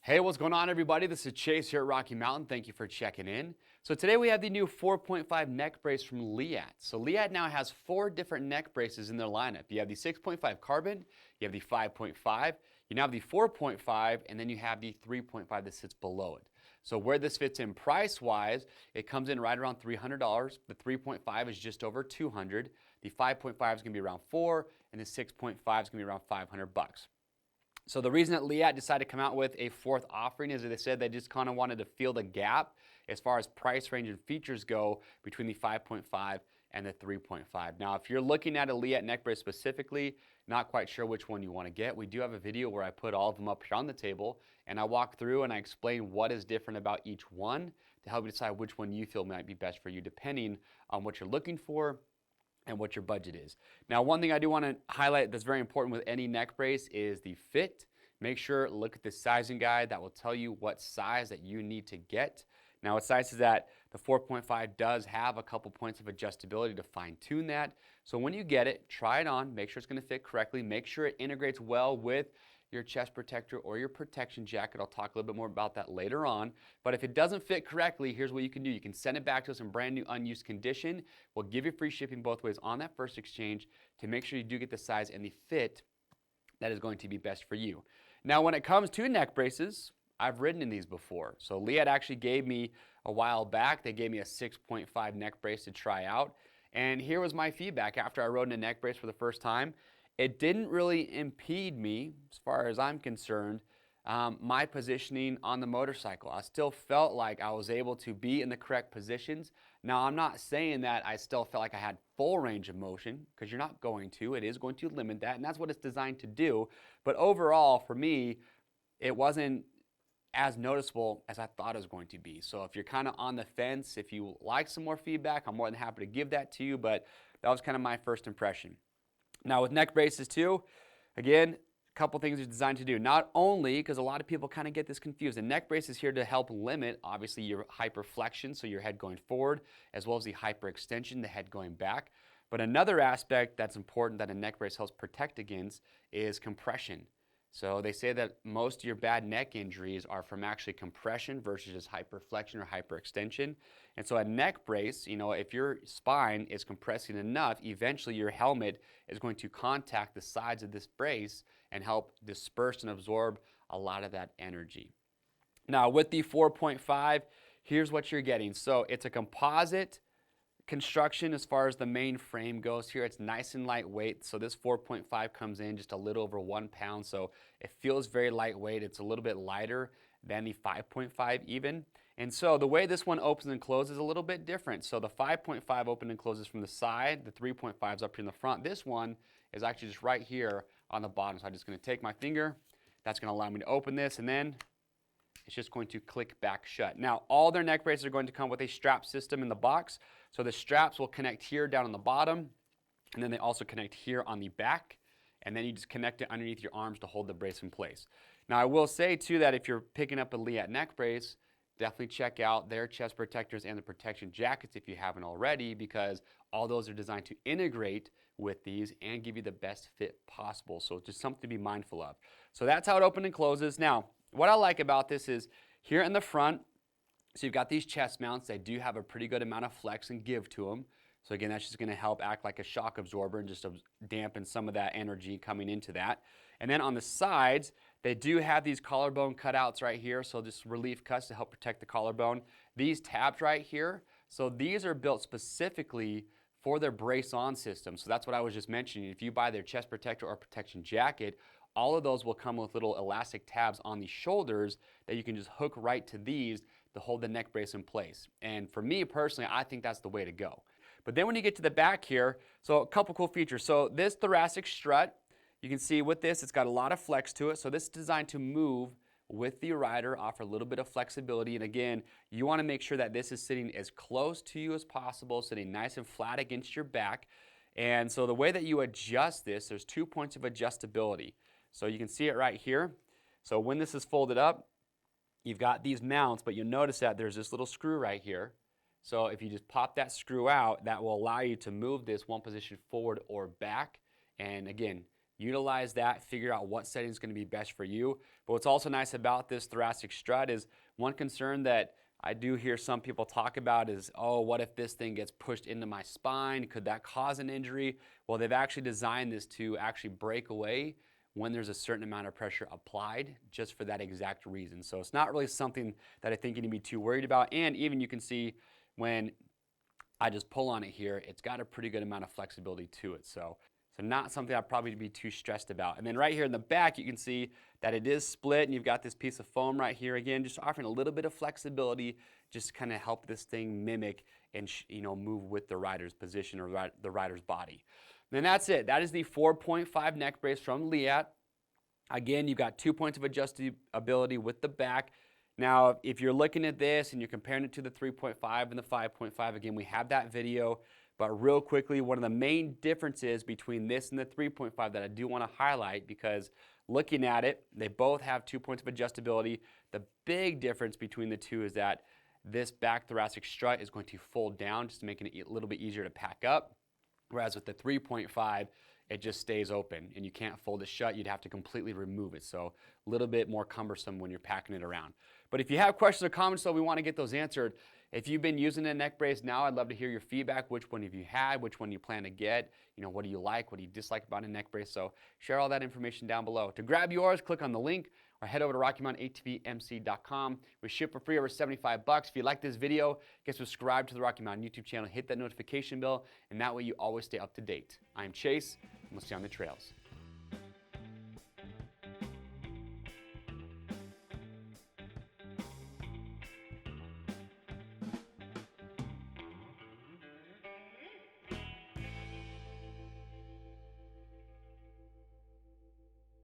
Hey, what's going on, everybody? This is Chase here at Rocky Mountain. Thank you for checking in. So today we have the new 4.5 neck brace from Leatt. So Leatt now has 4 different neck braces in their lineup. You have the 6.5 carbon, you have the 5.5, you now have the 4.5, and then you have the 3.5 that sits below it. So where this fits in price-wise, it comes in right around $300. The 3.5 is just over $200. The 5.5 is going to be around $4, and the 6.5 is going to be around $500. So the reason that Leatt decided to come out with a 4th offering is that they said they just kind of wanted to fill the gap as far as price range and features go between the 5.5 and the 3.5. Now, if you're looking at a Leatt neck brace specifically, not quite sure which one you want to get, we do have a video where I put all of them up here on the table and I walk through and I explain what is different about each one to help you decide which one you feel might be best for you depending on what you're looking for and what your budget is. Now, one thing I do want to highlight that's very important with any neck brace is the fit. Make sure, look at the sizing guide that will tell you what size that you need to get. Now, what size is that? The 4.5 does have a couple points of adjustability to fine tune that. So when you get it, try it on, make sure it's going to fit correctly, make sure it integrates well with your chest protector or your protection jacket. I'll talk a little bit more about that later on. But if it doesn't fit correctly, here's what you can do. You can send it back to us in brand new unused condition. We'll give you free shipping both ways on that first exchange to make sure you do get the size and the fit that is going to be best for you. Now, when it comes to neck braces, I've ridden in these before. So Leatt actually gave me a while back, they gave me a 6.5 neck brace to try out. And here was my feedback after I rode in a neck brace for the first time. It didn't really impede me, as far as I'm concerned, my positioning on the motorcycle. I still felt like I was able to be in the correct positions. Now, I'm not saying that I still felt like I had full range of motion, because you're not going to. It is going to limit that, and that's what it's designed to do. But overall, for me, it wasn't as noticeable as I thought it was going to be. So if you're kind of on the fence, if you like some more feedback, I'm more than happy to give that to you, but that was kind of my first impression. Now with neck braces too, again, a couple things are designed to do. Not only, because a lot of people kind of get this confused, a neck brace is here to help limit, obviously, your hyperflexion, so your head going forward, as well as the hyperextension, the head going back. But another aspect that's important that a neck brace helps protect against is compression. So they say that most of your bad neck injuries are from actually compression versus just hyperflexion or hyperextension. And so a neck brace, if your spine is compressing enough, eventually your helmet is going to contact the sides of this brace and help disperse and absorb a lot of that energy. Now with the 4.5, here's what you're getting. So it's a composite construction as far as the main frame goes here. It's nice and lightweight. So this 4.5 comes in just a little over 1 pound. So it feels very lightweight. It's a little bit lighter than the 5.5 even. And so the way this one opens and closes is a little bit different. So the 5.5 opens and closes from the side. The 3.5 is up here in the front. This one is actually just right here on the bottom. So I'm just going to take my finger. That's going to allow me to open this, and then it's just going to click back shut. Now, all their neck braces are going to come with a strap system in the box. So the straps will connect here down on the bottom, and then they also connect here on the back, and then you just connect it underneath your arms to hold the brace in place. Now, I will say, too, that if you're picking up a Leatt neck brace, definitely check out their chest protectors and the protection jackets if you haven't already, because all those are designed to integrate with these and give you the best fit possible. So it's just something to be mindful of. So that's how it opens and closes. Now, what I like about this is here in the front, so you've got these chest mounts. They do have a pretty good amount of flex and give to them. So again, that's just going to help act like a shock absorber and just dampen some of that energy coming into that. And then on the sides, they do have these collarbone cutouts right here. So just relief cuts to help protect the collarbone. These tabs right here, so these are built specifically for their brace-on system. So that's what I was just mentioning. If you buy their chest protector or protection jacket, all of those will come with little elastic tabs on the shoulders that you can just hook right to these to hold the neck brace in place. And for me personally, I think that's the way to go. But then when you get to the back here, so a couple cool features. So this thoracic strut, you can see with this, it's got a lot of flex to it. So this is designed to move with the rider, offer a little bit of flexibility. And again, you want to make sure that this is sitting as close to you as possible, sitting nice and flat against your back. And so the way that you adjust this, there's 2 points of adjustability. So you can see it right here. So when this is folded up, you've got these mounts, but you'll notice that there's this little screw right here. So if you just pop that screw out, that will allow you to move this one position forward or back. And again, utilize that, figure out what setting is going to be best for you. But what's also nice about this thoracic strut is one concern that I do hear some people talk about is, oh, what if this thing gets pushed into my spine? Could that cause an injury? Well, they've actually designed this to actually break away when there's a certain amount of pressure applied, just for that exact reason. So it's not really something that I think you need to be too worried about. And even you can see when I just pull on it here, it's got a pretty good amount of flexibility to it. So not something I'd probably be too stressed about. And then right here in the back, you can see that it is split, and you've got this piece of foam right here. Again, just offering a little bit of flexibility, just to kind of help this thing mimic and move with the rider's position or the rider's body. And then that's it. That is the 4.5 neck brace from Leatt. Again, you've got 2 points of adjustability with the back. Now, if you're looking at this and you're comparing it to the 3.5 and the 5.5, again, we have that video. But real quickly, one of the main differences between this and the 3.5 that I do want to highlight, because looking at it, they both have 2 points of adjustability. The big difference between the two is that this back thoracic strut is going to fold down, just making it a little bit easier to pack up. Whereas with the 3.5, it just stays open and you can't fold it shut. You'd have to completely remove it. So a little bit more cumbersome when you're packing it around. But if you have questions or comments, though, we want to get those answered. If you've been using a neck brace now, I'd love to hear your feedback. Which one have you had? Which one do you plan to get? What do you like? What do you dislike about a neck brace? So share all that information down below. To grab yours, click on the link or head over to RockyMountainATVMC.com. We ship for free over $75. If you like this video, get subscribed to the Rocky Mountain YouTube channel, hit that notification bell, and that way you always stay up to date. I'm Chase, and we'll see you on the trails.